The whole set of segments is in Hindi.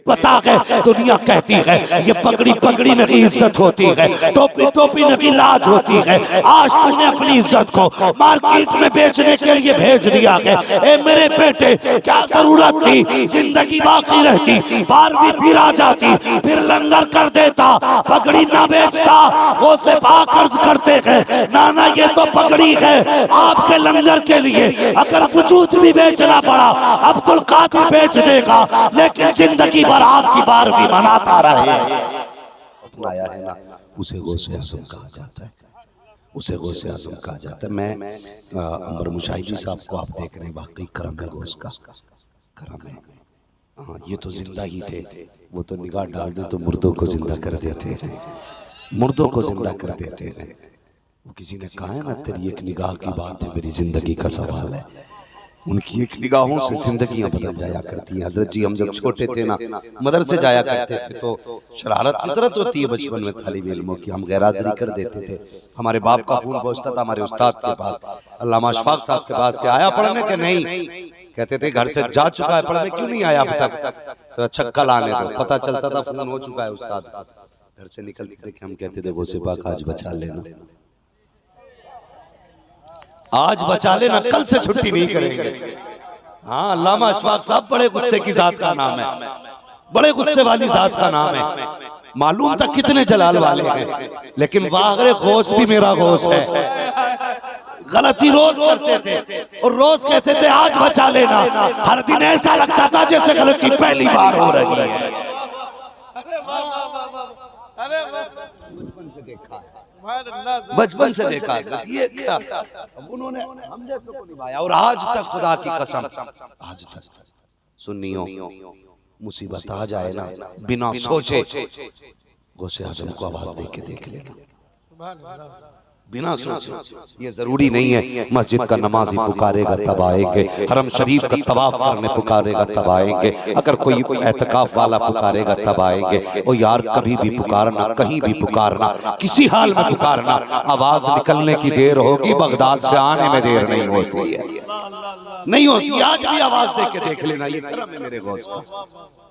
पता है दुनिया कहती है ये पगड़ी पगड़ी में की इज्जत होती है, टोपी टोपी में की लाज होती है। आज तुमने अपनी इज्जत को मार्केट में बेचने के लिए भेज दिया है। ए मेरे बेटे, क्या जरूरत थी? जिंदगी बाकी रहती, 12वीं फिर आ जाती, फिर लंगर कर देता, पगड़ी ना बेचता। वो से कर्ज करते हैं, नाना ये तो पगड़ी है आपके लंगर के लिए। अगर वजूद भी बेचना पड़ा अब्दुल कादिर बेच देगा, लेकिन जिंदगी भर आपकी 12वीं मनाता रहे। आया है ना, उसे गौसे आज़म कहा जाता है, उसे गौसे आज़म कहा जाता है। मैं उमर मुशाहिदी साहब को आप देख रहे हैं, वाकई करम है गौस का, करम है। हाँ, ये तो जिंदा ही थे, वो तो निगाह डाल दे तो मुर्दों को जिंदा कर देते हैं, मुर्दों को जिंदा कर देते हैं। वो किसी ने कहा है ना, तेरी एक निगाह की बात है, मेरी जिंदगी का सवाल है। उनकी एक निगाहों से जिंदगियां बदल जाया करती हैं। हजरत जी हम जब छोटे थे ना, मदरसे जाया करते थे, तो शरारत फितरत होती है बचपन में तालिब इल्मों की, हम गैरहाजिरी कर देते थे। हमारे बाप का फोन पहुंचता था हमारे उस्ताद के पास, अल्लामा अशफाक साहब के पास, के आया पढ़ने के नहीं? कहते थे घर से जा चुका है, पढ़ने क्यों नहीं आया अब तक? तो अच्छा कल आने दो। पता चलता था फोन हो चुका है उस्ताद का। घर से निकलते थे कि हम कहते थे वो सिपाक आज बचा लेना, आज बचा लेना, कल से छुट्टी नहीं करेंगे। हाँ, अल्लामा अशफाक साहब बड़े गुस्से की जात का नाम है, बड़े गुस्से वाली जात का नाम है। मालूम तक कितने जलाल वाले हैं, लेकिन वागरे गौस भी मेरा गौस है। गलती रोज करते थे और रोज कहते थे आज बचा लेना। हर दिन ऐसा लगता था जैसे गलती पहली बार हो रही है। बचपन से देखा है, बचपन से देखा है ये क्या उन्होंने हम जैसे को निभाया, और आज तक खुदा की कसम, आज तक सुन्नियों मुसीबत आ जाए ना, बिना सोचे गौसे आज़म को आवाज दे के देख लेना, बिना सोचे। ये जरूरी नहीं है मस्जिद का नमाजी पुकारेगा तब आएंगे, हरम शरीफ का तवाफ करने पुकारेगा तब आएंगे, अगर कोई एहतिकाफ वाला पुकारेगा तब आएंगे। ओ यार, कभी भी पुकारना, कहीं भी पुकारना, किसी हाल में पुकारना, आवाज निकलने की देर होगी, बगदाद से आने में देर नहीं होती है, नहीं होती। आज भी आवाज दे के देख लेना, ये करम है मेरे गौस का,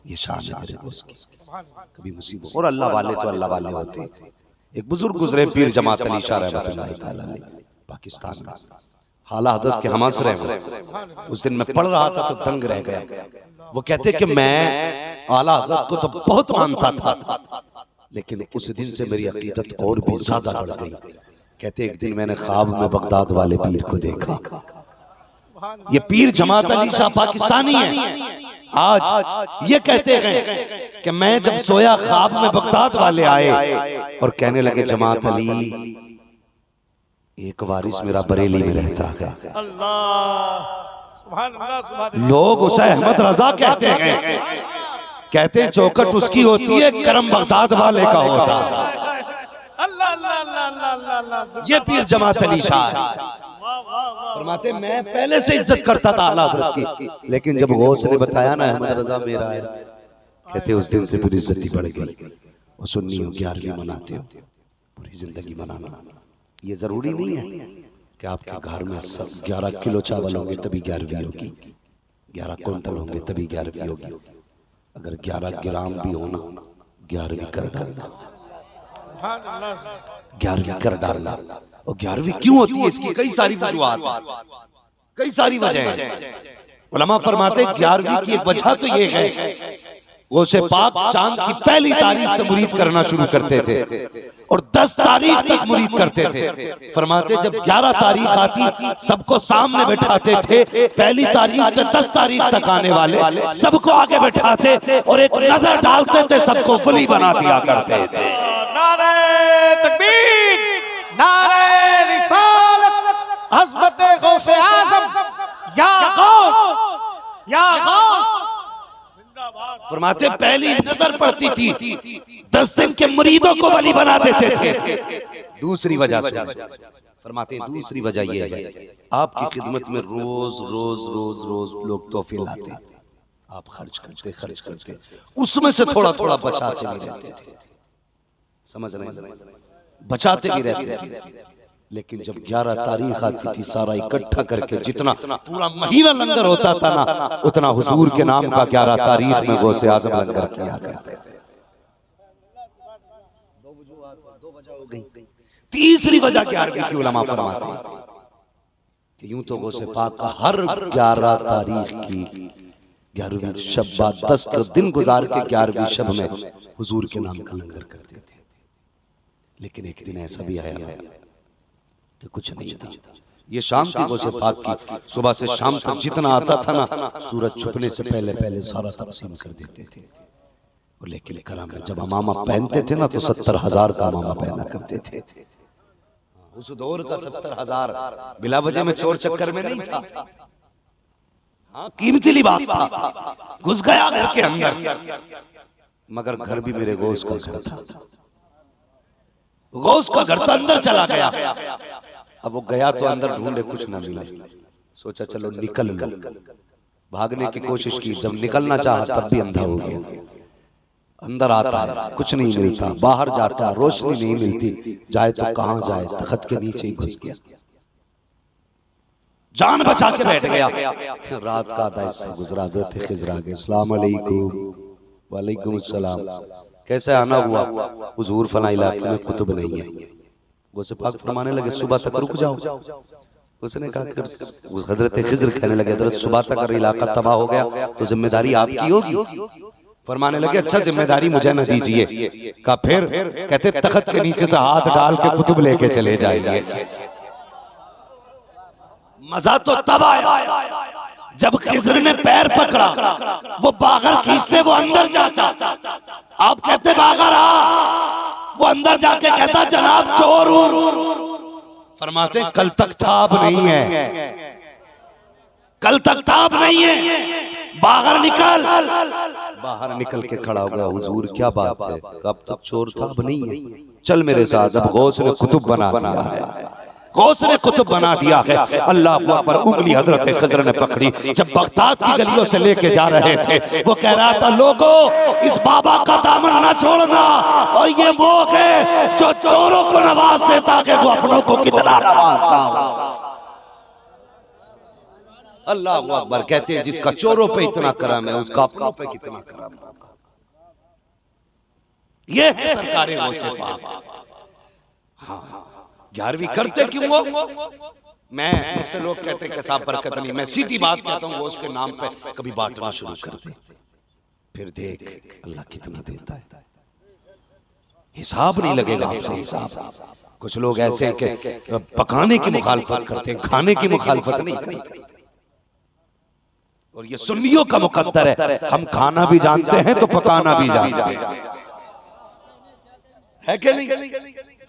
ये शान है मेरे गौस की। कभी मुसीबत, और अल्लाह वाले तो अल्लाह वाले होते हैं। एक बुजुर्ग गुजरे पीर जमात अली शाह रहमतुल्लाह तआला अलैह, पाकिस्तान में हाला हजरत के हम आसरे में। उस दिन मैं पढ़ रहा था तो दंग रह गया। वो कहते कि मैं आला हजरत को तो बहुत मानता था, लेकिन उस दिन से मेरी अकीदत और भी ज्यादा बढ़ गई। कहते एक दिन मैंने ख्वाब में बगदाद वाले पीर को देखा। ये पीर जमात अली शाह पाकिस्तानी है। आज ये कहते हैं कि मैं जब सोया ख्वाब में बगदाद वाले आए और कहने लगे जमात अली एक वारिस मेरा बरेली में रहता है। लोग उसे अहमद रजा कहते हैं, कहते हैं चौकट उसकी होती है, करम बगदाद वाले का होता है। ये पीर जमात अली शाह फरमाते मैं पहले से इज्जत करता था आला हजरत की, लेकिन जब गौस ने बताया ना अहमद रजा मेरा है, कहते उस दिन से फिर इज्जत ही बढ़ गई। और सुन्नी हो 11वीं मनाते हो, पूरी जिंदगी मनाना। ये जरूरी नहीं है कि आपके घर में 11 किलो चावल होंगे तभी 11वीं होगी, 11 क्विंटल होंगे तभी 11वीं होगी। अगर 11 ग्राम भी हो ना, 11वीं कर डालना, 11वीं कर डालना। और 11वीं क्यों होती है, इसकी कई सारी वजूहात, कई सारी वजह हैं। उलमा फरमाते 11वीं की एक वजह तो ये है, वो से पाक चांद की पहली तारीख से मुरीद करना शुरू करते थे और 10 तारीख तक मुरीद करते थे। फरमाते जब 11 तारीख आती सबको सामने बैठाते थे, पहली तारीख से 10 तारीख तक आने वाले सबको आगे बैठाते और एक नजर डालते थे, सबको वली बना दिया करते थे। नारे तकबीर, नारे रिसालत, अज़मत गौसे आज़म, या गौस, या गौस। फरमाते पहली नजर पड़ती थी 10 दिन के मुरीदों को वली बना देते थे। दूसरी वजह फरमाते दूसरी वजह ये है, आपकी खिदमत में रोज रोज रोज रोज लोग तोहफे लाते, आप खर्च करते, उसमें से थोड़ा थोड़ा बचाते भी रहते थे। समझ रहे हैं, बचाते भी रहते थे। लेकिन जब 11 तारीख आती थी सारा इकट्ठा करके जितना पूरा महीना लंगर होता था ना, उतना हुजूर के नाम का 11 तारीख में गौसे आजम लंगर किया करते थे। 2 बजे हो गई। तीसरी वजह 11वीं की उलमा फरमाते हैं कि यूं तो गौसे पाक का हर 11 तारीख की 11वीं शब बाद 10 दिन गुजार के 11वीं शब में हुजूर के नाम का लंगर करते थे। लेकिन एक दिन ऐसा भी आया कि कुछ नहीं था। ये शाम की गौसे पाक की सुबह से शाम तक जितना आता था ना, सूरज छुपने से पहले पहले सारा तकसीम कर देते थे। लेकिन करम में जब अमामा पहनते थे ना तो 70,000 का अमामा पहना करते थे। उस दौर का 70,000 बिला वजह में चोर चक्कर में नहीं था। हाँ, कीमती लिबास था। घुस गया घर के अंदर, मगर घर भी मेरे गौस का घर था। गौस का घर तो अंदर चला गया। अब वो गया तो अंदर ढूंढे, कुछ ना मिला। सोचा चलो निकल लो। भागने की कोशिश की, जब निकलना चाहा तब भी अंधा हो गया। अंदर आता है, कुछ नहीं मिलता। बाहर जाता, रोशनी नहीं मिलती। जाए तो कहां जाए, तख्त के नीचे ही घुस गया। जान बचा के बैठ गया। रात का आधा हिस्सा गुजरा। हज़रत खिज़र आ गए। अस्सलाम वालेकुम। वालेकुम अस्सलाम। कैसे आना हुआ? हुजूर फला इलाके में कुतुब नहीं है। गौसे पाक फरमाने लगे सुबह तक रुक जाओ। उसने कहा कि हज़रत खिज़र कहने लगे हज़रत सुबह तक अगर इलाका तबाह हो गया तो जिम्मेदारी आपकी होगी। फरमाने लगे अच्छा जिम्मेदारी मुझे न दीजिए। कहा फिर? कहते तख्त के नीचे से हाथ डाल के कुतुब लेके चले जाइए। मजा तो तब आया जब खिज़र ने पैर पकड़ा। वो बागर खींचते वो अंदर जाता। आप कहते बागर आ, वो अंदर जाके कहता जनाब चोर हूं। फरमाते कल तक ताब नहीं है, कल तक ताब नहीं है, बाहर निकल। बाहर निकल के खड़ा हो गया। हुजूर क्या बात है? कब तक चोर था, अब नहीं है। चल मेरे साथ। अब गौस ने कुतुब बना दिया है। गौस ने कुतुब बना दिया है। अल्लाह अकबर। उंगली हजरत खिज़र ने पकड़ी। जब बगदाद की गलियों से लेके जा रहे थे, वो कह रहा था लोगों इस बाबा का दामन न छोड़ना। और ये वो है जो चोरों को नवाज देता कि वो अपनों को कितना नवाजता हो। अल्लाह अकबर। कहते हैं जिसका चोरों पे इतना करम है उसका अपनों पे कितना करम होगा। ये है सरकारे गौसे पाक। हाँ, 11वीं करते क्यों हो? मैं मुझसे लोग कहते हैं कि साहब बरकत नहीं। मैं सीधी बात कहता हूँ, वो उसके नाम पे कभी बांटना शुरू कर दे, फिर देख अल्लाह कितना देता है। हिसाब नहीं लगेगा आपसे हिसाब। कुछ लोग ऐसे हैं कि पकाने की मुखालफत करते हैं, खाने की मुखालफत नहीं करते। और ये सुन्नियों का मुकद्दर है। हम खाना भी जानते हैं तो पकाना भी जानते है कि नहीं?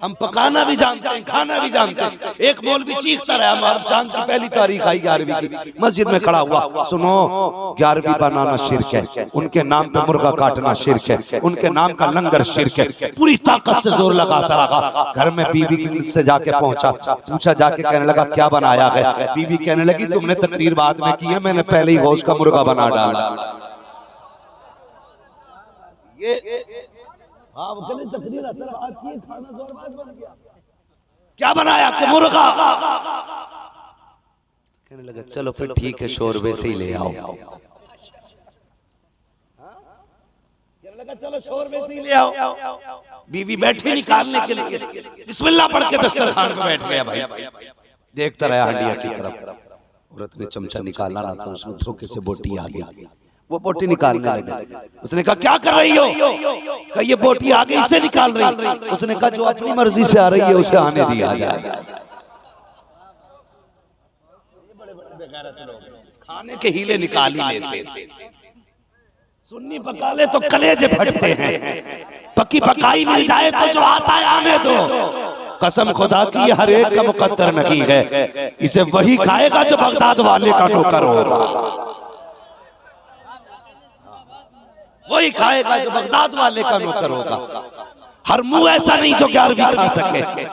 हम पकाना भी जानते हैं, खाना भी जानते हैं। एक मौलवी चीखता रहा हमारे चांद की पहली तारीख आई 11वीं की, मस्जिद में खड़ा हुआ। सुनो 11वीं बनाना शिर्क है, उनके नाम पे मुर्गा काटना शिर्क है, उनके नाम का लंगर शिर्क है। पूरी ताकत से जोर लगाता रहा। घर में बीवी से जाके पहुंचा, पूछा जाके, कहने लगा क्या बनाया है? बीवी कहने लगी तुमने तकरीर बाद में की है, मैंने पहले ही गौस का मुर्गा बना डाला। ये हाँ, वो तकरीर असर आपकी, खाना ज़ोरबाद बन गया। क्या बनाया कि मुर्गा? कहने लगा चलो फिर ठीक है शोरबे से ही ले आओ। कहने लगा चलो शोरबे से ही ले आओ। बीवी बैठी निकालने के लिए, बिस्मिल्लाह पढ़ के दस्तरखान पे बैठ गया। भाई देखता रहा हंडिया की तरफ। औरत ने चमचा निकाला ना तो उसमें धोखे से बोटी आ गई। वो बोटी निकालने लगा। उसने कहा क्या कर रही हो? कहा ये बोटी आ गई, इसे निकाल रही। उसने कहा जो अपनी मर्जी से आ रही है उसे आने दिया जाए। खाने के हीले निकाल ही लेते। सुन्नी पका ले तो कलेजे फटते हैं, पकी पकाई मिल जाए तो जो आता है आने दो। कसम खुदा की हर एक का मुकद्दर नहीं है। इसे वही खाएगा जो बगदाद वाले का नौकर होगा, वही खाएगा जो बगदाद वाले का नौकर होगा। हर मुंह ऐसा नहीं जो 11वीं खा सके,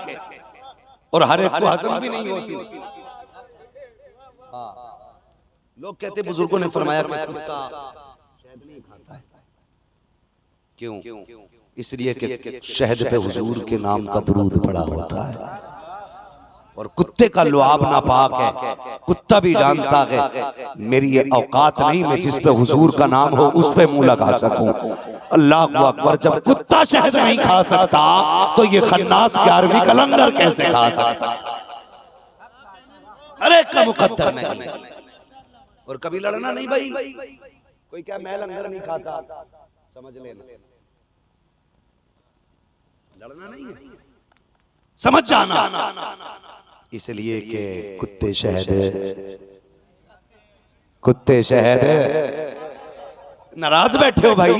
और हर एक को हजम भी नहीं होती। लोग कहते बुजुर्गों ने फरमाया कि कुत्ता शहद नहीं खाता है। क्यों? इसलिए कि शहद पे हुजूर के नाम का दुरूद पड़ा होता है। और कुत्ते का लुआब नापाक है, कुत्ता भी जानता है मेरी ये औकात नहीं मैं जिस पे हुजूर का नाम हो उस पे मुंह लगा सकूं। अल्लाह अकबर, जब कुत्ता शहद नहीं खा सकता तो ये खन्नास 11वीं का लंगर कैसे खा सकता? अरे का मुकद्दर नहीं। और कभी लड़ना नहीं भाई, कोई क्या मैं लंगर नहीं खाता, समझ लेना, लड़ना नहीं है, समझ जाना। इसलिए कि कुत्ते शहद, कुत्ते शहद, नाराज बैठे हो भाई,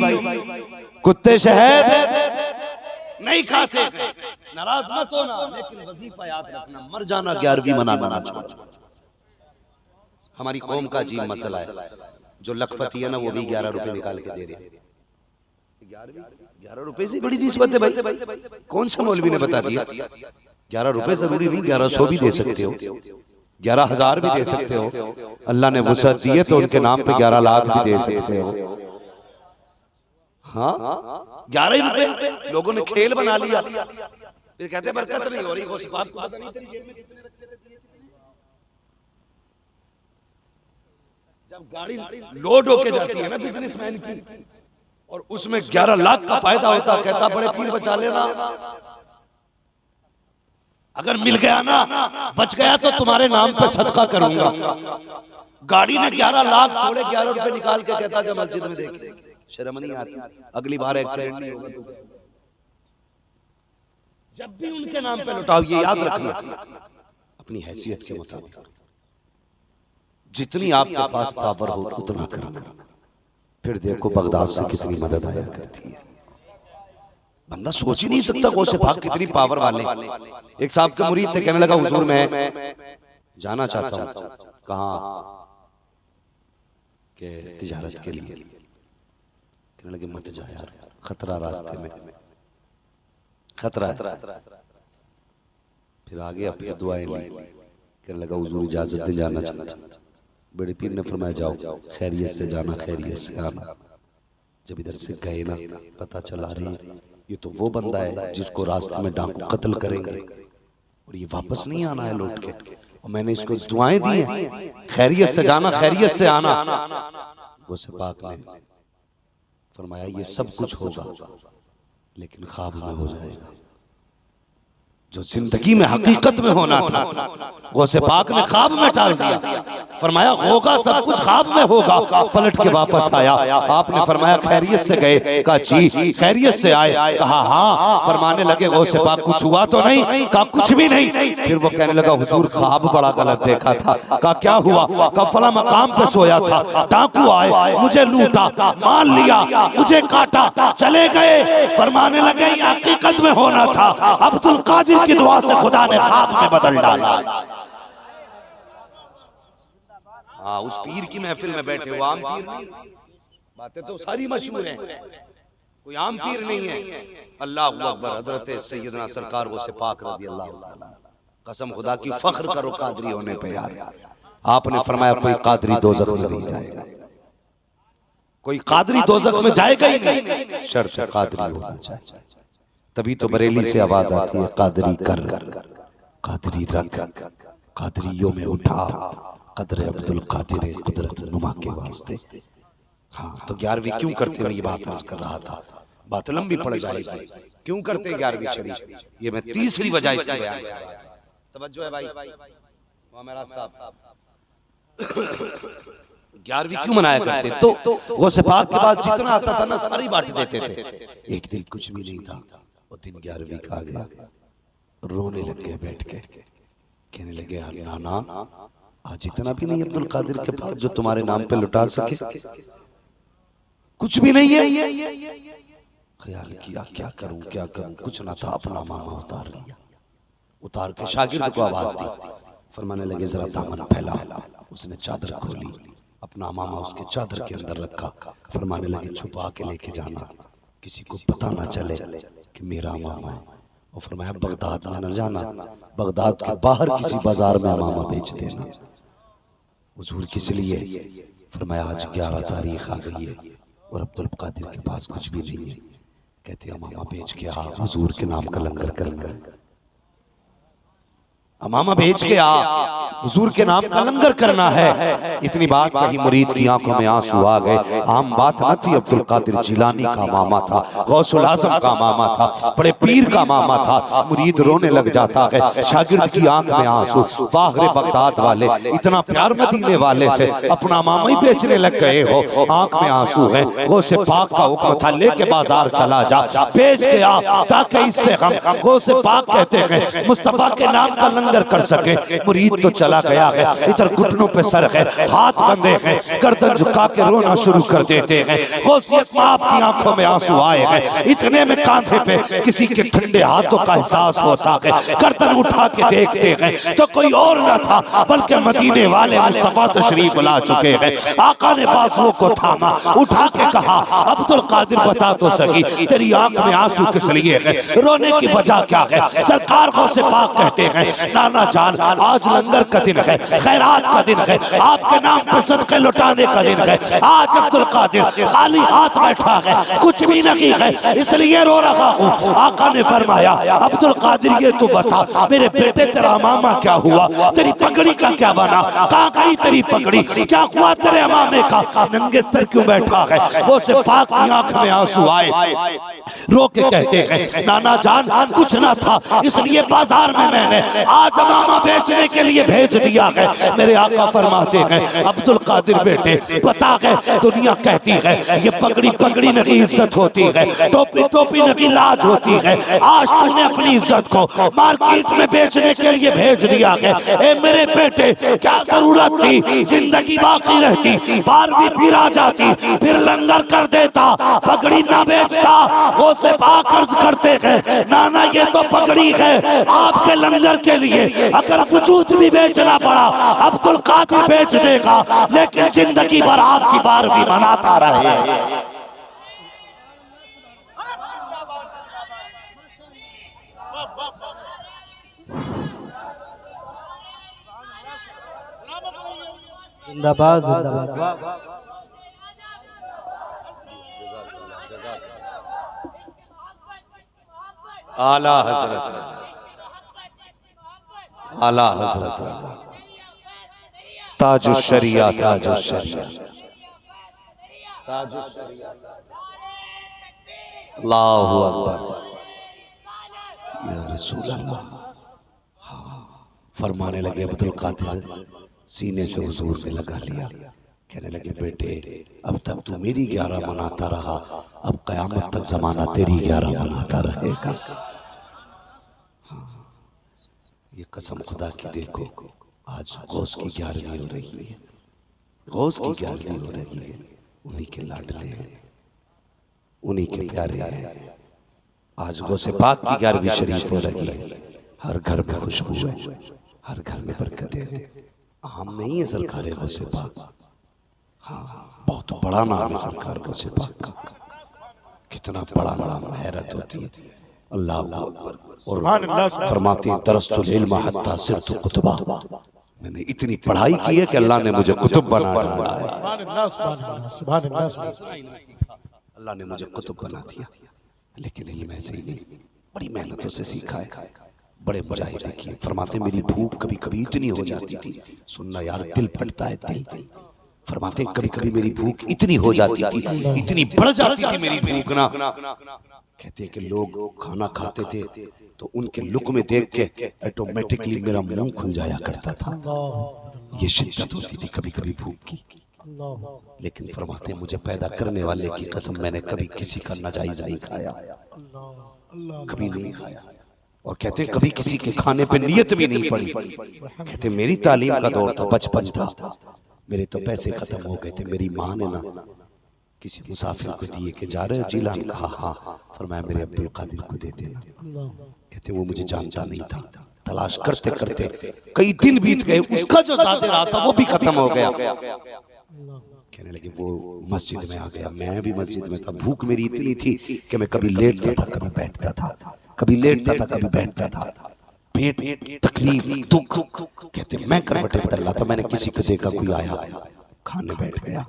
कुत्ते शहद नहीं खाते, नाराज मत होना, लेकिन वजीफा याद रखना, मर जाना 11वीं मनाना ना छोड़। हमारी कौम का अजीब मसला है, जो लखपति है ना वो भी 11 रुपए निकाल के दे रहे हैं। 11 रुपए से बड़ी निस्बत है भाई, कौन सा मौलवी ने बता दिया? 11 रुपए जरूरी नहीं, 1100 भी दे सकते हो, 11,000 भी दे सकते हो। अल्लाह ने वसअत दी है तो उनके नाम पे 11 लाख भी दे सकते हो। हाँ, 11 रुपए लोगों ने खेल बना लिया, फिर कहते बरकत नहीं हो रही, वो सिफात को पता नहीं तेरी जेब में कितने रखते थे। जब गाड़ी लोड होके जाती है ना बिजनेसमैन की और उसमें 11 लाख का फायदा होता, कहता बड़े पीर बचा लेना, अगर मिल गया ना, बच गया तो तुम्हारे नाम पे सदका करूंगा। गाड़ी ने 11 लाख छोड़े, 11 रुपए निकाल के कहता जब मस्जिद में देखे, शर्म नहीं आती? अगली बार एक्सीडेंट नहीं होगा तो जब भी उनके नाम पे लुटाओ, ये याद रखना, अपनी हैसियत के मुताबिक जितनी आपके पास पावर हो उतना करो। फिर देखो बगदाद से कितनी मदद आया करती है। बंदा सोच ही नहीं सकता गौसे पाक कितनी पावर वाले। एक साहब के मुरीद थे, कहने लगा हुजूर मैं जाना चाहता हूँ, कहाँ? के तिजारत के लिए। कहने लगे मत जा यार, खतरा रास्ते में, खतरा है। फिर आगे अपनी दुआएं ली, कहने लगा हुजूर इजाजत दे, जाना चाहता हूँ। बड़े पीर ने फरमाया जाओ, खैरियत से जाना, खैरियत से आना। जब इधर से गए ना, पता चला रही ये तो वो बंदा है जिसको रास्ते में डाकू कत्ल करेंगे और ये वापस नहीं आना है लौट के, और मैंने इसको दुआएं दी हैं, खैरियत से जाना, खैरियत से आना। गौसे पाक ने फरमाया ये सब कुछ होगा लेकिन ख्वाब में हो जाएगा। जो जिंदगी में हकीकत में होना था गौसे पाक ने ख्वाब में टाल दिया। फरमाया होगा सब कुछ, ख्वाब में होगा। पलट के वापस आया, आपने फरमाया खैरियत से गए? कहा जी। खैरियत से आए? कहा हाँ। फरमाने लगे गौसे पाक कुछ हुआ तो नहीं? कहा कुछ भी नहीं। फिर वो कहने लगा हुजूर ख्वाब बड़ा गलत देखा था। कहा क्या हुआ? कहा फला मकाम पे सोया था, डाकू आए, मुझे लूटा, माल लिया, मुझे काटा, चले गए। फरमाने लगे हकीकत में होना था, अब्दुल कादिर की दुआ से खुदा ने ख्वाब में बदल डाला। हाँ, उस पीर की महफिल में बैठे हो, आम पीर नहीं। बातें तो सारी मशहूर हैं, कोई आम पीर नहीं है। अल्लाह अकबर। हजरत सैयदना सरकार गौसे पाक रज़ी अल्लाह ताला, कसम खुदा की फख्र करो कादरी होने पे यार। आपने फरमाया कोई कादरी दोज़ख में नहीं जाएगा, कोई कादरी दोज़ख में जाएगा ही नहीं, शर्त कादरी होना चाहिए। तभी तो बरेली से आवाज आती है कादरी कर, कादरी रख, कादरियों में उठा, कदर अब्दुल कादिर कुदरत नुमा के वास्ते। हाँ, तो 11वीं क्यों करते? मैं ये बात अर्ज कर रहा था, बात लंबी पड़ जाएगी। क्यों करते 11वीं शरीफ? ये मैं तीसरी वजह इसकी बयान कर रहा हूं। तवज्जो है भाई, वो मेरा साहब 11वीं क्यों मनाया करते? तो गौसे पाक के बाद जितना आता था ना सारी बांट देते थे। एक दिन कुछ भी नहीं था, वो दिन 11वीं का आ गया, रोने लग गए बैठ के, कहने लगे यार नाना आज इतना भी नहीं अब्दुल कादिर के पास जो तुम्हारे नाम पे लुटा सके, कुछ भी नहीं है। ख्याल किया क्या करूं क्या करूं, कुछ ना था, अपना मामा उतार लिया, उतार के शागिर्द को आवाज दी। फरमाने लगे जरा दामन फैला। उसने चादर खोली, अपना मामा उसके चादर के अंदर रखा। फरमाने लगे छुपा के लेके जाना, किसी को पता ना चले कि मेरा मामा है। और फरमाया बगदाद में न जाना, बगदाद के बाहर किसी बाजार में मामा बेच देना। हुजूर किस लिए? फरमाया आज 11 तारीख आ गई है और अब्दुल कादिर के पास कुछ भी नहीं है। कहते हैं मामा बेच के आ, हुजूर के नाम का लंगर करेंगे। अमामा भेज के आ, हुजूर के नाम का लंगर करना है। इतनी बात कही, मुरीद की आंखों में आंसू आ गए। आम बात न थी, अब्दुल कादिर जिलानी का मामा था, गौसुल आजम का मामा था, बड़े पीर का मामा था। मुरीद रोने लग जाता है, शागिर्द की आंख में आंसू। वाहरे बगदाद वाले, इतना प्यार मदीने वाले से अपना मामा ही बेचने लग गए हो, आंख में आंसू है। गौसे पाक का हुक्म था, लेके बाजार चला जा, बेच के आ, ताकि इससे हम गौसे पाक कहते हैं मुस्तफा के नाम का लंगर कर सके। मुरीद तो चला गया है, इधर घुटनों पे सर है, हाथ बंधे हैं, गर्दन झुका के रोना शुरू कर देते हैं। गौसियत माप की आंखों में आंसू आए हैं। इतने में कांधे पे किसी के ठंडे हाथों का एहसास होता है। गर्दन उठा के देखते हैं तो कोई और न था बल्कि मदीने वाले मुस्तफा तशरीफ ला चुके हैं। आका ने बाजुओं को थामा, उठा के कहा, अब्दुल कादिर बता तो सही, तेरी आंख में आंसू किस लिए है, रोने की वजह क्या है? सरकार गौसे पाक कहते हैं, नाना जान आज लंगर का दिन है, खैरात का दिन है, आपके नाम पर सदके लुटाने का दिन है। आज अब्दुल कादिर खाली हाथ बैठा है, कुछ भी नहीं है, इसलिए रो रहा हूँ। आका ने फरमाया, अब्दुल कादिर ये तू बता, मेरे बेटे तेरा मामा क्या हुआ, तेरी पगड़ी का क्या बना, कहाँ गई तेरी पगड़ी, क्या हुआ तेरे मामे का, नंगे सर क्यों बैठा है? वो से पाक की आंख में आंसू आए, रो के कहते हैं, नाना जान कुछ ना था, इसलिए बाजार में मैंने आज मामा बेचने के लिए भेज दिया है। मेरे आका फरमाते हैं, अब्दुल कादिर बेटे पता है दुनिया कहती है ये पगड़ी पगड़ी नहीं इज्जत होती है, टोपी टोपी नहीं लाज होती है। आज तुमने अपनी इज्जत को मार्केट में बेचने के लिए भेज दिया है। ए मेरे बेटे क्या जरूरत थी, जिंदगी बाकी रहती, 12वीं फिर आ जाती, फिर लंगर कर देता, पगड़ी ना बेचता। वो से अर्ज करते हैं, नाना ये तो पगड़ी है आपके लंगर के लिए, अगर वजूद भी बेचना पड़ा अब्दुल कादिर बेच देगा, लेकिन जिंदगी भर आपकी 12वीं मनाता रहे। जिंदाबाद जिंदाबाद। आला हजरत, आला हजरत, ताजुश शरिया, ताजुश शरिया, ताजुश शरिया, अल्लाहु अकबर, या रसूल अल्लाह। फरमाने लगे अब्दुल कादिर, सीने से हुजूर ने लगा लिया, कहने लगे बेटे अब तक तू मेरी 11 मनाता रहा, अब कयामत तक जमाना तेरी 11 मनाता रहेगा। ये कसम खुदा की, देखो आज गौस की 11वीं हो रही है, गौस की 11वीं हो रही है। उन्हीं के लाडले हैं, उन्हीं के प्यारे हैं। आज गौसे पाक की 11वीं शरीफ हो रही है। हर घर में खुशबू है, हर घर में बरकतें हैं। आम नहीं है सरकार गौसे पाक, हाँ बहुत बड़ा नाम है सरकार गौसे पाक का। कितना बड़ा नाम, हैरत होती है। अल्लाह अकबर। और फरमाते हैं, दरस्तुल इल्म हत्ता सिरतु कुतुबा, मैंने इतनी पढ़ाई की है कि अल्लाह ने मुझे कुतुब बना डाला है। अल्लाह ने मुझे कुतुब बना दिया, लेकिन इल्म ऐसे ही नहीं, बड़ी मेहनतों से सीखा है। बड़े मुजाहिद देखिए, फरमाते मेरी भूख कभी कभी इतनी हो जाती थी, सुनना यार दिल फटता है दिल। फरमाते कभी कभी मेरी भूख इतनी हो जाती थी, इतनी बढ़ जाती थी मेरी भूख ना, कहते कि लोग खाना खाते थे तो उनके लुक़मे देख के ऑटोमेटिकली मेरा मुंह खुल जाया करता था। ये शिद्दत होती थी कभी कभी भूख की। लेकिन फरमाते मुझे पैदा करने वाले की कसम, मैंने कभी किसी का नाजायज नहीं खाया, कभी नहीं खाया। और कहते कभी किसी के खाने पे नियत भी नहीं पड़ी। कहते मेरी तालीम का दौर था, बचपन था, मेरे तो पैसे खत्म हो गए थे। मेरी माँ ने ना किसी मुसाफिर को दिए कि जा रहे हो जिलान, कहा हाँ, फरमाया मेरे अब्दुल कादिर को दे देना। कहते वो मुझे जानता नहीं था, तलाश करते करते कई दिन बीत गए, उसका जो ज़ाते रहा था वो भी खत्म हो गया। कहने लगे वो मस्जिद में आ गया, मैं भी मस्जिद में था। भूख मेरी इतनी थी कि मैं कभी लेटता था, कभी बैठता था, कभी लेटता था, कभी बैठता था। पेट तकलीफ दुख, कहते मैं करवटें बदल रहा था, मैंने किसी को देखा कोई आया खाने बैठ गया।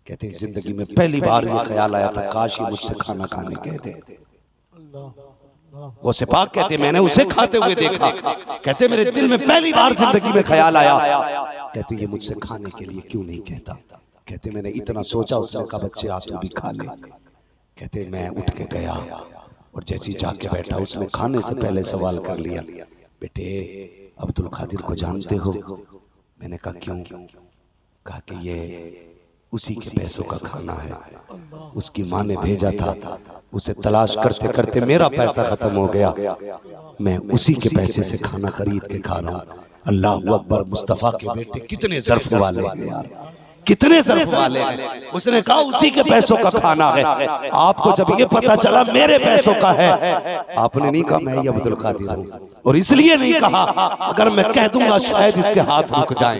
कहते जिंदगी में पहली बार ये ख्याल आया था काश ये मुझसे खाना खाने कहते। वो सिपाक कहते मैंने उसे खाते हुए देखा। कहते मेरे दिल में पहली बार जिंदगी में ख्याल आया, कहते ये मुझसे खाने के लिए क्यों नहीं कहता। कहते मैंने इतना सोचा, उसने कहा बच्चे आ तू भी खा ले। कहते मैं उठ के गया और जैसे ही जाके बैठा उसने खाने से पहले सवाल कर लिया, बेटे अब्दुल कादिर को जानते हो? मैंने कहा क्यों? कहा कि ये उसी के पैसों का खाना है, उसकी माँ ने भेजा था, उसे तलाश करते करते मेरा पैसा खत्म हो गया, मैं उसी के पैसे से खाना खरीद के खा रहा हूँ। अल्लाह अकबर, मुस्तफा के बेटे कितने ज़र्फ वाले हैं यार, कितने ज़र्फ वाले हैं। उसने कहा उसी के पैसों का खाना है। आपको जब ये पता चला मेरे पैसों का है, आपने नहीं कहा मैं ये अब्दुल कादिर हूँ, और इसलिए नहीं कहा अगर मैं कह दूंगा शायद इसके हाथ रुक जाएं,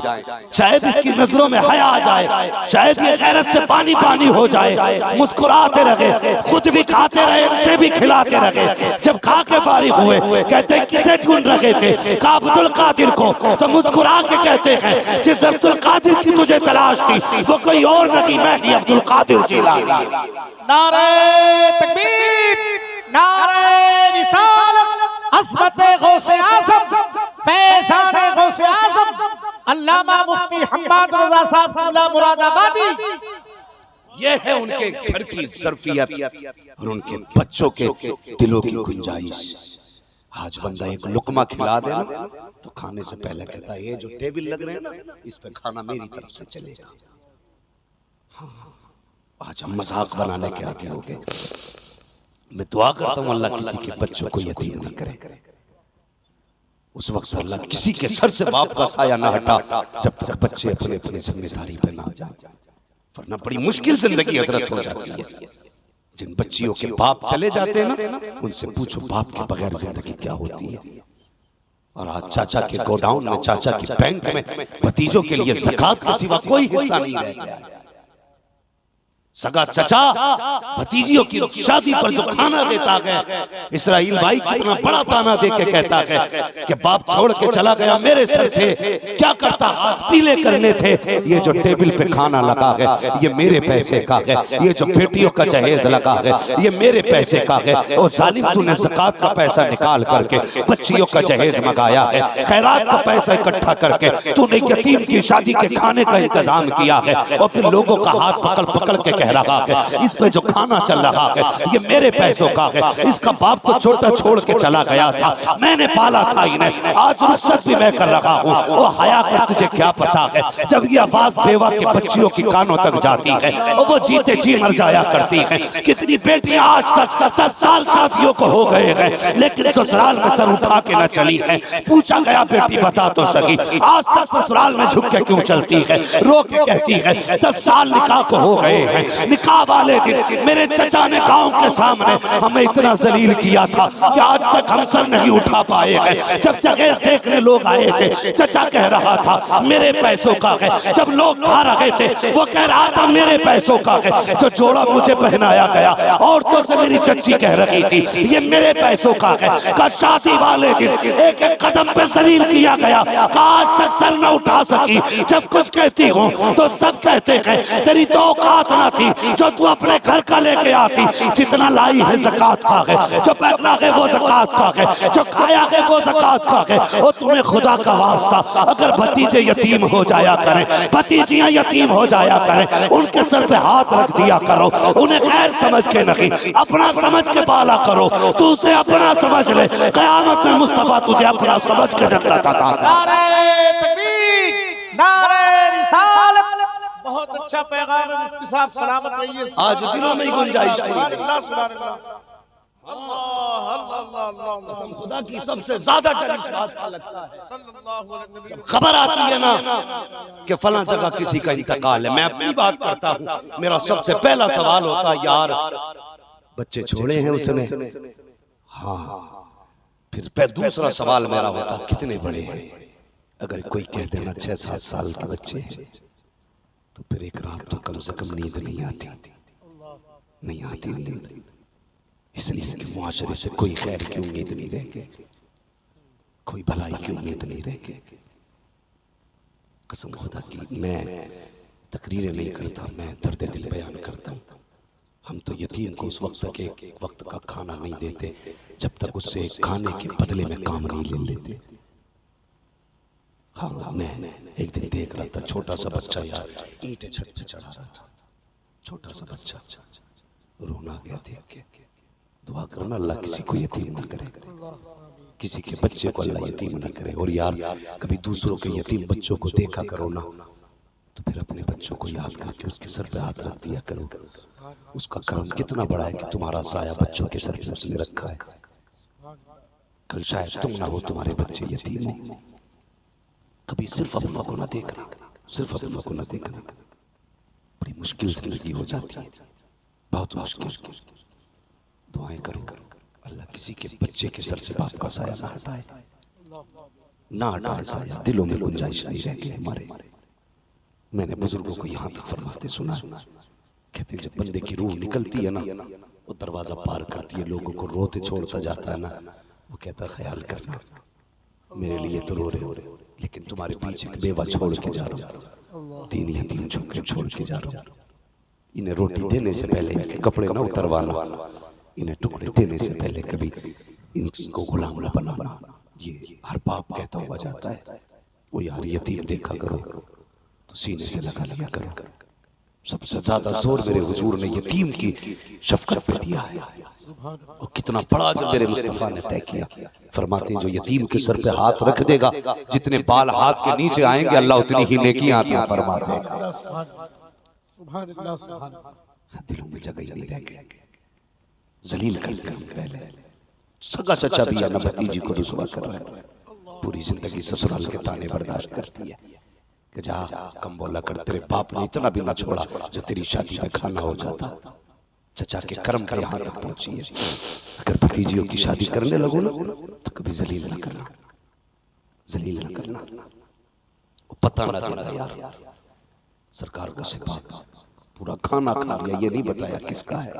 शायद इसकी नजरों में हया आ जाए, शायद ये गैरत से पानी पानी हो जाए, मुस्कुराते रहे, खुद भी खाते रहे, उसे भी खिलाते रहे। जब खा के फारिग हुए कहते किसे ढूंढ रहे थे? कहा अब्दुल कादिर को। तो मुस्कुरा के कहते हैं जिस अब्दुल कादिर की तुझे तलाश थी वो कोई और नहीं, मैं ही अब्दुल कादिर जिलानी। नारे तकबीर, नारे रिसालत, अज़मते गौसे आज़म, फैज़ाने गौसे आज़म, अल्लामा मुफ्ती हम्माद रज़ा साहब क़िबला मुरादाबादी। ये है उनके घर की ज़र्फ़ियत और उनके बच्चों के दिलों की गुंजाइश। आज बंदा एक लुकमा खिला दे ना तो खाने से पहले कहता है ये जो टेबल लग रहे हैं ना इस पे खाना मेरी तरफ से चलेगा। आज हम मजाक बनाने के आदी हो गए। मैं दुआ करता हूँ अल्लाह किसी के बच्चों को यतीम न करे। उस वक्त अल्लाह किसी के सर से बाप का साया ना हटा जब तक बच्चे अपने अपने जिम्मेदारी पे ना जाए, वरना बड़ी मुश्किल जिंदगी हजरत हो जाती है। जिन बच्चियों के बाप चले जाते हैं ना उनसे पूछो बाप के बगैर जिंदगी क्या होती है। और आज चाचा के गोडाउन में, चाचा के बैंक में भतीजों के लिए ज़कात के सिवा कोई हिस्सा नहीं रह गया। सगा चचा भतीजियों की शादी पर जो खाना देता है, इस्राइल भाई कितना बड़ा ताना दे के कहता है कि बाप छोड़ के चला गया, मेरे सर थे क्या करता, हाथ पीले करने थे। ये जो टेबल पे खाना लगा है ये मेरे पैसे का है, ये जो बेटियों का जहेज लगा है ये मेरे पैसे का है। और जालिम तूने ज़कात का पैसा निकाल करके बच्चियों का जहेज मंगाया है, खैरात का पैसा इकट्ठा करके तूने यतीम की शादी के खाने का इंतजाम किया है, और फिर लोगों का हाथ पकड़ पकड़ के रहा है इस पे जो खाना चल रहा है ये मेरे पैसों का है। इसका बाप तो छोटा छोड़ के चला गया था, मैंने पाला था इन्हें, आज रुखसत भी मैं कर रहा हूँ। वो हया कर तुझे क्या पता है जब ये आवाज बेवा के बच्चियों की कानों तक जाती है और वो जीते जी मर जाया करती है। कितनी बेटियां आज तक 10 साल शादियों को हो गए हैं लेकिन ससुराल में सर उठा के न चली है। पूछा गया बेटी बता तो सकी आज तक ससुराल में झुक के क्यों चलती है? रो के कहती है 10 साल निकाह को हो गए हैं, निकाह वाले दिन मेरे चचा ने गांव के सामने हमें इतना जलील किया था कि आज तक हम सर नहीं उठा पाए हैं। जब जहेज देखने लोग आए थे चचा कह रहा था मेरे पैसों का है, जब लोग खा रहे थे वो कह रहा था मेरे पैसों का है। जो जोड़ा मुझे पहनाया गया औरतों से मेरी चच्ची कह रही थी ये मेरे पैसों का है। का शादी वाले दिन एक एक कदम पे जलील किया गया, आज तक सर न उठा सकी। जब कुछ कहती हूँ तो सब कहते हैं तेरी तो औकात ना थी जो तू अपने घर का लेके आती, जितना लाई है ज़कात का है, जो पहना है वो ज़कात का है, जो खाया है वो ज़कात का है। और तुम्हें खुदा का वास्ता अगर भतीजे यतीम हो जाया करें, भतीजियां यतीम हो जाया करें, उनके सर पे हाथ रख दिया करो, उन्हें गैर समझ के नहीं अपना समझ के पाला करो। तू उसे अपना समझ ले, क़यामत में मुस्तफा तुझे अपना समझ के जन्नत अता करेगा। नारे तकबीर, नारे रिसालत। बहुत अच्छा पैगाम है मुफ्ती साहब, सलामत रहिए। आज दिलों में ही गुंजाइश है। अल्लाह सुभान अल्लाह, अल्लाह अल्लाह अल्लाह। कसम खुदा की सबसे ज्यादा डर इस बात का लगता है सल्लल्लाहु अलैहि वसल्लम खबर आती है ना कि फला जगह किसी का इंतकाल है। मैं अपनी बात करता हूँ, मेरा सबसे पहला सवाल होता है यार बच्चे छोड़े हैं उसने? हाँ। फिर दूसरा सवाल मेरा होता कितने बड़े हैं? अगर कोई कह देना 6-7 साल के बच्चे हैं तो फिर एक रात तो कम से कम नींद नहीं आती नींद। इसलिए कि मुआशरे से कोई खैर की उम्मीद नहीं रह गई, कोई भलाई की उम्मीद नहीं रह गई। कसम खुदा की मैं तकरीरें नहीं करता, मैं दर्द दिल बयान करता हूँ। हम तो यतीम को उस वक्त तक एक वक्त का खाना नहीं देते जब तक उससे खाने के बदले में काम नहीं ले लेते। हाँ, मैं एक दिन देख रहा था छोटा सा बच्चा यार ईंट छत पे चढ़ा रहा था, छोटा सा बच्चा, रोना गया देख के। दुआ करना अल्लाह किसी को यतीम ना करे, किसी के बच्चे को अल्लाह यतीम ना करे। और यार कभी दूसरों के यतीम बच्चों को देखा करो ना, तो फिर अपने बच्चों को याद करके उसके सर पे हाथ रख दिया करो। उसका कर्म कितना बड़ा है कि तुम्हारा साया बच्चों के सर पे उसने रखा है। कल शायद तुम ना हो, तुम्हारे बच्चे यतीम हो। कभी सिर्फ अपनों को ना देखना, सिर्फ अपनों को ना देखना। बड़ी मुश्किल जिंदगी हो जाती है, बहुत मुश्किल। दुआएं करो अल्लाह किसी के बच्चे के सर से बाप का साया ना हटाए, ना हटाए साया। दिलों में गुंजाइश नहीं रह गई हमारे। मैंने बुजुर्गों को यहाँ तक फरमाते सुना, कहते जब बंदे की रूह निकलती है ना, वो दरवाजा पार करती है, लोगों को रोते छोड़ता जाता है ना, वो कहता ख्याल करना मेरे लिए तो रो रहे हो, लेकिन तुम्हारे पीछे एक बेवा छोड़ के जा रहा हूँ, 3 यतीम छोकरे छोड़ के जा रहा हूँ। इन्हें रोटी देने से पहले इनके कपड़े ना उतरवाना, इन्हें टुकड़े देने से पहले कभी इनको गुलाम न बनाना। ये हर बाप कहता हुआ जाता है। वो यार यतीम देखा करो तो सीने से लगा लिया करो। सबसे ज्यादा जोर मेरे हुजूर ने यतीम की शफकत पे दिया है। और कितना बड़ा जब मेरे मुस्तफा ने तय किया, फरमाते हैं जो यतीम के सर पे हाथ रख देगा, जितने बाल हाथ के नीचे आएंगे अल्लाह उतनी ही नेकियां अता फरमाते हैं। दिलों में जगह नहीं रह गई, जलील कर दिया। पहले सगा चचा भी या भतीजी को रुसवा कर रहा है, पूरी जिंदगी ससुराल के ताने बर्दाश्त करती है कि जा कम बोला कर, तेरे बाप ने इतना भी ना छोड़ा जो तेरी शादी में खाना हो जाता। चचा के कर्म पे यहाँ तक पहुंची है। अगर भतीजियों की शादी करने लगो ना तो कभी जलील ना करना, जलील ना करना। पता ना देना यार, सरकार को सिखा पूरा खाना खा लिया, ये नहीं बताया किसका है।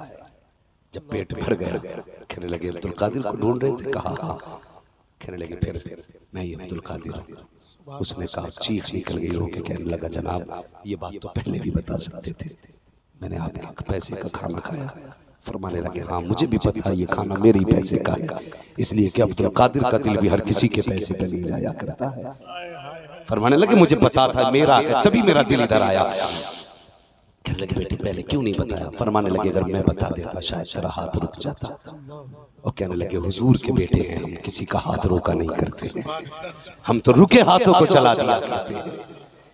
जब पेट भर गया कहने लगे अब्दुल कादिर को ढूंढ रहे थे, कहा हाँ। कहने लगे फिर मैं ये अब्दुल कादिर। उसने कहा चीख निकल गई हो के कहने लगा जनाब ये बात तो पहले भी बता सकते थे, मैंने आपके पैसे का खाना खाया। फरमाने लगे हाँ मुझे भी पता है ये खाना मेरे ही पैसे का है, इसलिए कि अब्दुल कादिर का दिल भी हर किसी के पैसे पे नहीं जाया करता है। फरमाने लगे मुझे पता था मेरा है, तभी मेरा दिल इधर आया। कहने लगे बेटे पहले क्यों नहीं बताया? फरमाने लगे अगर मैं बता देता शायद तेरा हाथ रुक जाता। और कहने लगे हुजूर के बेटे हैं, हम किसी का हाथ रोका नहीं करते, हम तो रुके हाथों को चला दिया करते।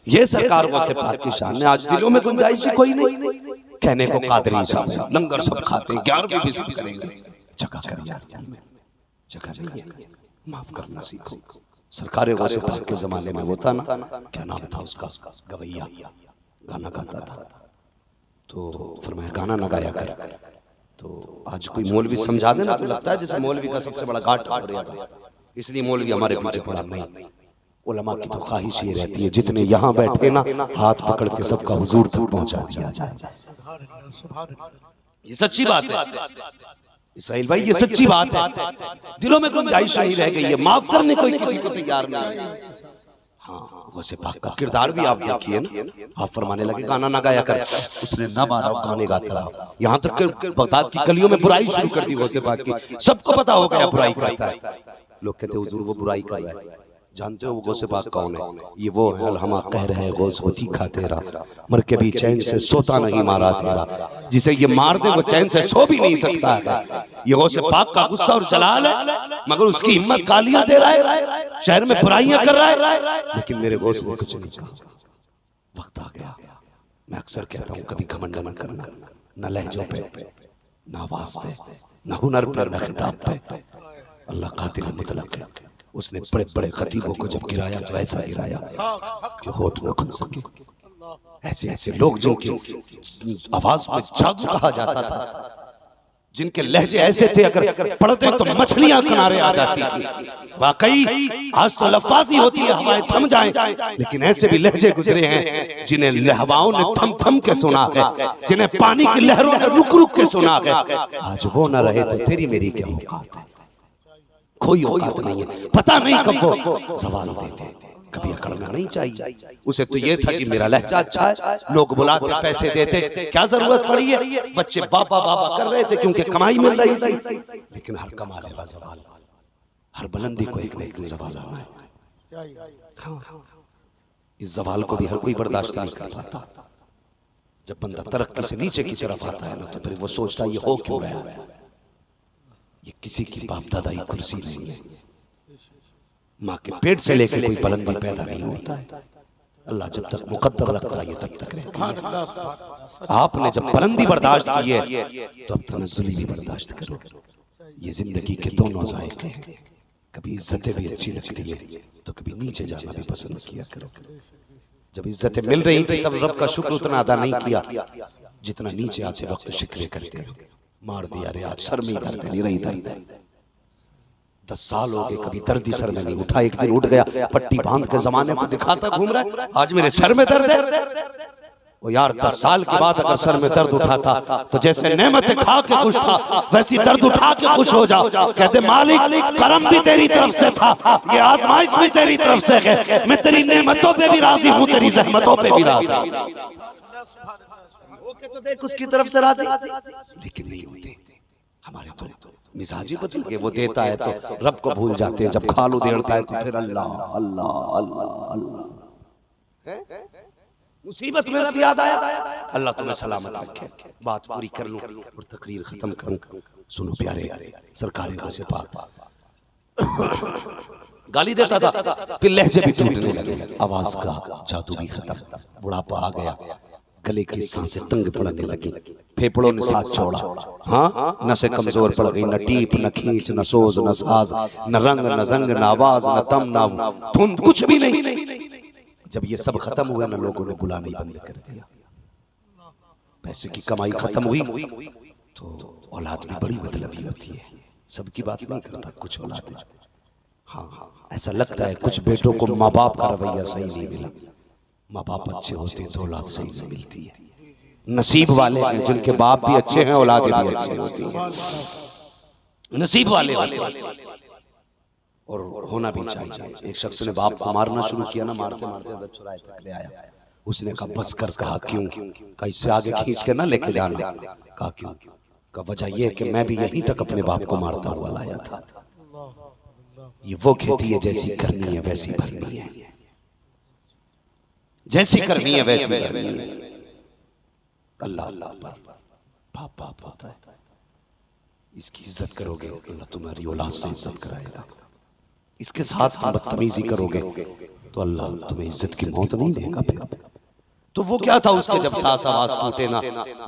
ये सरकार से पाक की शान है। आज दिलों में गुंजाइश कोई नहीं, कहने को कादरी साहब लंगर सब खाते हैं, 11वीं भी सब करेंगे। जगह कर यार, जगह नहीं है, माफ करना सीखो। सरकार से पाक के जमाने में वो था ना, क्या नाम था उसका, गवैया, गाना गाता था। तो फरमाया गाना ना गाया कर। तो आज कोई मौलवी समझा देना तो लगता है जैसे मौलवी का सबसे बड़ा घाट हो रहा था, इसलिए मौलवी हमारे पीछे पड़ा। नहीं, उलमा की तो ख्वाहिश ये रहती है जितने यहाँ बैठे ना हाथ पकड़ के सबका हुजूर तक पहुंचा दिया जाए। ये सच्ची बात है इसराइल भाई, ये सच्ची बात है। दिलों में गुंजाइश नहीं रह गई है, माफ करने कोई किसी को तैयार नहीं। हाँ वैसे पाक का किरदार भी आप देखिए ना, आप फरमाने लगे गाना ना गाया कर, उसने ना मारा, गाने गाता रहा। यहाँ तक बगदाद की गलियों में बुराई शुरू कर दी गौसे पाक की, सबको पता हो गया बुराई करता है। लोग कहते हुजूर वो बुराई कर रहा है। जानते हो वो गौसे पाक कौन है? ये वो है अलहमा कह रहे गौस होती खा तेरा, मर के भी चैन से सोता नहीं मारा तेरा। जिसे ये मार दे वो चैन से सो भी नहीं सकता है। ये गौसे पाक का गुस्सा और जलाल है, मगर उसकी हिम्मत गालियां दे रहा है, शहर में बुराइयां कर रहा है, लेकिन मेरे गौस ने कुछ नहीं कहा। वक्त आ गया, मैं अक्सर कहता हूँ कभी घमंड न करना, न लहजों पे, न आवाज पे, न हुनर पर, न खिताब पे। अल्लाह कातिल मुतलक है। उसने बड़े बड़े खतीबों को जब गिराया तो ऐसा गिराया कि होठ न खुल सके। ऐसे ऐसे लोग जिनकी आवाज में जादू कहा जाता था, जिनके लहजे ऐसे थे अगर पढ़ते तो मछलियां किनारे आ जाती थी। वाकई आज तो लफ्फाजी होती है, हवाएं थम जाएं, लेकिन ऐसे भी लहजे गुजरे हैं जिन्हें हवाओं ने थम थम के सुना है, जिन्हें पानी की लहरों ने रुक रुक के सुना है। आज वो न रहे तो तेरी मेरी क्या औकात है। कोई औकात नहीं है, पता नहीं कब वो सवाल देते, कभी अकड़ना नहीं चाहिए। उसे तो ये था कि मेरा लहजा अच्छा है, लोग बुलाते पैसे देते, क्या जरूरत पड़ी है, बच्चे बाबा बाबा कर रहे थे क्योंकि कमाई मिल रही थी। लेकिन हर कमाने का सवाल, हर बुलंदी को एक न एक दिन सवाल आना है। इस सवाल को भी हर कोई बर्दाश्त नहीं कर पाता। जब बंदा तरक्की से नीचे की तरफ आता है ना, तो फिर वो सोचता है ये हो क्यों रहा है, ये किसी की बाप दादाई कुर्सी नहीं है। माँ के पेट से लेकर कोई बुलंदी पैदा नहीं होता है। अल्लाह जब तक मुकद्दर रखता है ये तब तक रहती है। आपने जब बुलंदी बर्दाश्त की है तो अब तनज़्ज़ुली भी बर्दाश्त करो। ये जिंदगी के दोनों जायके हैं, कभी इज्जतें भी अच्छी लगती है तो कभी नीचे जाना भी पसंद किया करो। जब इज्जतें मिल रही थी तब रब का शुक्र उतना अदा नहीं किया जितना नीचे आते वक्त शिकवे करते हैं। मार दिया रे आज सर में दर्द नहीं रही दर्द, 10 साल हो गए कभी दर्द ही सर में नहीं उठा, एक दिन उठ गया पट्टी बांध के जमाने को दिखाता घूम रहा है, आज मेरे सर में दर्द है। ओ यार 10 साल के बाद अगर सर में दर्द उठाता तो जैसे नेमतें खा के खुश था वैसी दर्द उठा के खुश हो जाओ। कहते मालिक करम भी तेरी तरफ से था, ये आजमाइश भी तेरी तरफ से है, मैं तेरी नेमतों पे भी राजी हूँ, तेरी जहमतों पे भी राजी। ओके तो देख उसकी तरफ से राजी, लेकिन नहीं होते हमारे तो मिजाजी बदल के। वो देता है तो रब को भूल जाते हैं, जब खाल उधेड़ता है तो फिर अल्लाह अल्लाह अल्लाह अल्लाह। मुसीबत में रब याद आया, अल्लाह तुम्हें सलामत रखे। बात पूरी कर लूं और तकरीर खत्म करूं। सुनो प्यारे, सरकारी से पाक गाली देता था, फिर लहजे भी टूटने लगे, आवाज का जादू भी खत्म, बुढ़ापा आ गया, गले की सांसें तंग पड़ने लगी, फेफड़ों ने साथ छोड़ा, हाँ नसें कमजोर पड़ गई, न टीप न खींच न सोज न साज न रंग न जंग न आवाज न तम न धुन, कुछ भी नहीं। जब ये सब खत्म हुआ ना, लोगों ने बुलाना ही बंद कर दिया। पैसे की कमाई खत्म हुई तो औलाद भी बड़ी मतलबी होती है, सबकी बात नहीं करता, कुछ औलाद है। हाँ ऐसा लगता है कुछ बेटों को माँ बाप का रवैया सही नहीं मिला, माँ बाप अच्छे होते तो औलाद सही नहीं मिलती है। नसीब वाले हैं जिनके बाप भी अच्छे हैं, औलादें भी अच्छी होती हैं, नसीब वाले होते हैं और होना भी चाहिए। एक शख्स ने बाप को मारना शुरू किया ना, मारते मारते चौराहे तक ले आया, उसने कहा बस कर, कहा क्यों, कहा इससे आगे खींच के ना लेके जाना, कहा क्यों, कहा वजह यह कि मैं भी यहीं तक अपने बाप को मारता हुआ लाया था। ये वो खेती है जैसी करनी है वैसी भरनी है, जैसी करनी है वैसी भरनी है। अल्लाह अल्लाह पर बाप बाप होता है, इसकी इज्जत करोगे अल्लाह तुम्हारी औलाद से इज्जत कराएगा। इसके साथ तुम बदतमीजी करोगे तो अल्लाह तुम्हें इज्जत की मौत नहीं देगा। फिर तो वो क्या था, उसके जब सांस आवाज टूटे ना,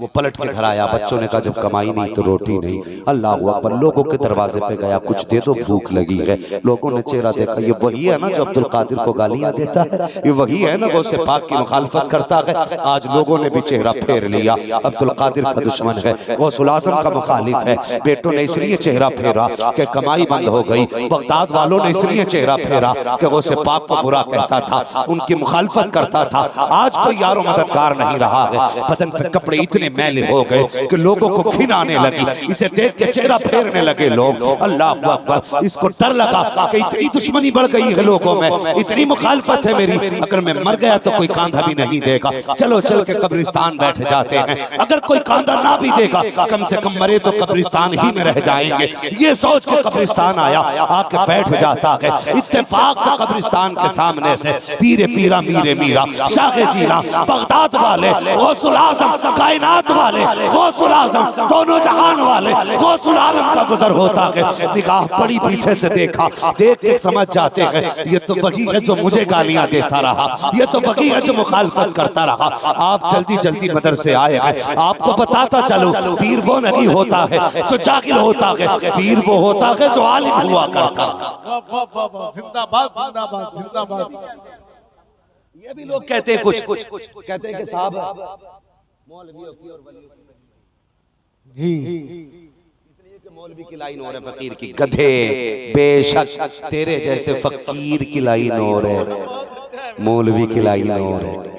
वो पलट के घर आया, बच्चों ने कहा जब कमाई नहीं तो रोटी नहीं, अल्लाह अकबर, लोगों के दरवाजे पे गया, कुछ दे दो भूख लगी है। लोगों ने चेहरा देखा, ये वही है ना जो अब्दुल कादिर को गालियां देता है, ये वही है ना गौसे पाक की मुखालफत करता है। आज लोगों ने भी चेहरा फेर लिया, अब्दुल कादिर का दुश्मन है, गौसुल आजम का मुखालिफ है। बेटों ने इसलिए चेहरा फेरा कि कमाई बंद हो गई, बगदाद वालों ने इसलिए चेहरा फेरा कि गौसे पाक को बुरा कहता था, उनकी मुखालफत करता था। आज कोई मददगार नहीं रहा है, बदन पे कपड़े इतने मैले हो गए कि लोगों को घिन आने लगी, इसे देख के चेहरा फेरने लगे लोग। अल्लाह अकबर, इसको डर लगा कि इतनी दुश्मनी बढ़ गई है लोगों में, इतनी मुखालफत है मेरी, अगर मैं मर गया तो कोई कांधा भी नहीं देगा, चलो चल के कब्रिस्तान बैठ जाते हैं। अगर कोई कांधा ना भी देगा कम से कम मरे तो कब्रिस्तान ही में रह जाएंगे। ये सोच के कब्रिस्तान आया, आके बैठ जाता है। इत्तेफाक से कब्रिस्तान के सामने से पीरे पीरा मीरे मीरा शाहे जीरा बगदाद वाले, गौसुल आजम कायनात वाले, गौसुल आजम दोनों जहान वाले, गौसुल आलम का गुजर होता है। निगाह पड़ी पीछे से देखा, देख के समझ जाते हैं ये तो वही है जो मुझे गालियां देता रहा, ये तो वही है जो मुखालफत करता रहा। आप जल्दी जल्दी मदरसे आए हैं, आपको बताता चलो पीर वो नहीं होता है जो जाहिल होता है, पीर वो होता है जो आलिम हुआ करता। जिंदाबाद जिंदाबाद जिंदाबाद। ये भी लोग कहते हैं कुछ कहते हैं कि साहब मौलवियों की और वलियों की जी, इसलिए कि मौलवी की लाइन और है फकीर की, गधे बेशक तेरे जैसे फकीर की लाइन और है, मौलवी की लाइन और है।